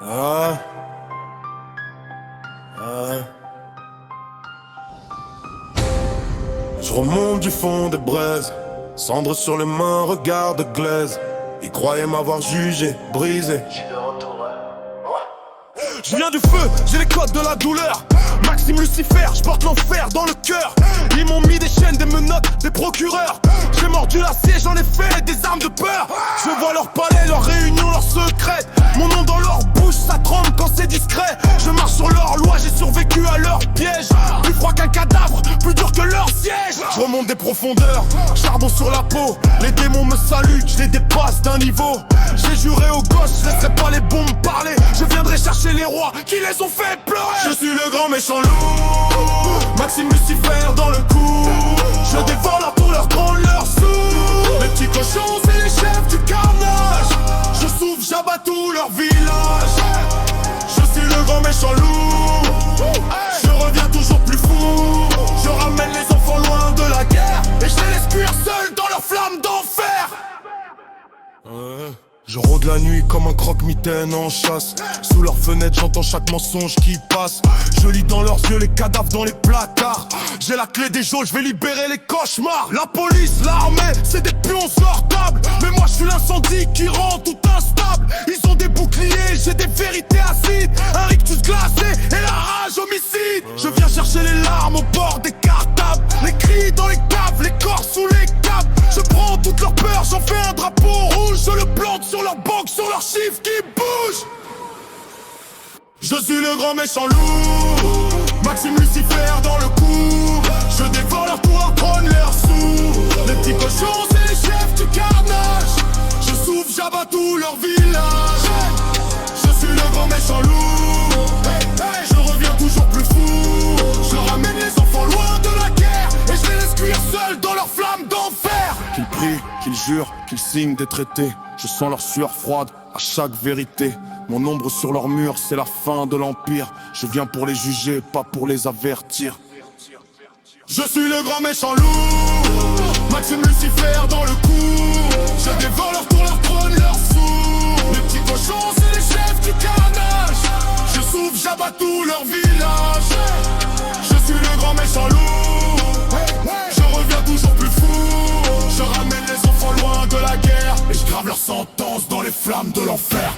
Ah, ah. Je remonte du fond des braises, cendres sur les mains, regard de glaise. Ils croyaient m'avoir jugé, brisé. Je viens du feu, j'ai les codes de la douleur. Maxime Lucifer, je porte l'enfer dans le cœur. Ils m'ont mis des chaînes, des menottes, des procureurs. J'ai mordu l'acier, j'en ai fait des armes de peur. Je vois leur palais, leurs réunions, leurs secrets. Mon nom dans leur bouche, ça tremble quand c'est discret. Je marche sur leur loi, j'ai survécu à leur piège. Plus froid qu'un cadavre, plus dur que leur siège. Je remonte des profondeurs, charbon sur la peau. Les démons me saluent, je les dépasse d'un niveau. J'ai juré aux gosses, je laisserai pas les bombes parler. Je viendrai chercher les rois qui les ont fait pleurer. Je suis le grand méchant loup, Maxime Lucifer dans le coup. Je dévore leur tour, leur trône, leur sous. Les petits cochons, c'est les chefs du carnage. Je souffle, j'abats tout leur village. Je suis le grand méchant loup. Je reviens toujours plus fou. Je ramène les enfants loin de la guerre. Et je les laisse cuire seuls dans leur flamme d'enfer. Je rôde la nuit comme un croque-mitaine en chasse. Sous leurs fenêtres j'entends chaque mensonge qui passe. Je lis dans leurs yeux les cadavres dans les placards. J'ai la clé des geôles, je vais libérer les cauchemars. La police, l'armée, c'est des pions sortables. Mais moi je suis l'incendie qui rend tout instable. Ils ont des boucliers, j'ai des vérités acides. Un rictus glacé et la rage homicide. Je viens chercher les larmes au bord des cartables. Les cris dans les caves, les corps sous les capes. Je prends toute leur peur, j'en fais un drapeau rouge. Je le plante sur leur banque, sur leurs chiffres qui bougent. Je suis le grand méchant loup, Maxime Lucifer dans le coup. Je dévore leur tour, leur trône, leur sous. Les petits cochons, c'est les chefs du carnage. Je souffle, j'abats tout leur village. Je suis le grand méchant loup. Je reviens toujours plus fou. Je ramène les enfants loin de la guerre. Et je les laisse cuire seuls dans leur flamme d'enfer. Qu'ils prient, qu'ils jurent, qu'ils signent des traités. Je sens leur sueur froide à chaque vérité. Mon ombre sur leur mur, c'est la fin de l'empire. Je viens pour les juger, pas pour les avertir. Je suis le grand méchant loup, Maxime Lucifer dans le coup. Je dévore leur tour, leur trône, leur sous. Les petits cochons, c'est les chefs du carnage. Je souffle, j'abats tout leur village. Je suis le grand méchant loup. Je reviens toujours plus fou. Je ramène les enfants loin de la guerre. Et je grave leur sentence dans les flammes de l'enfer.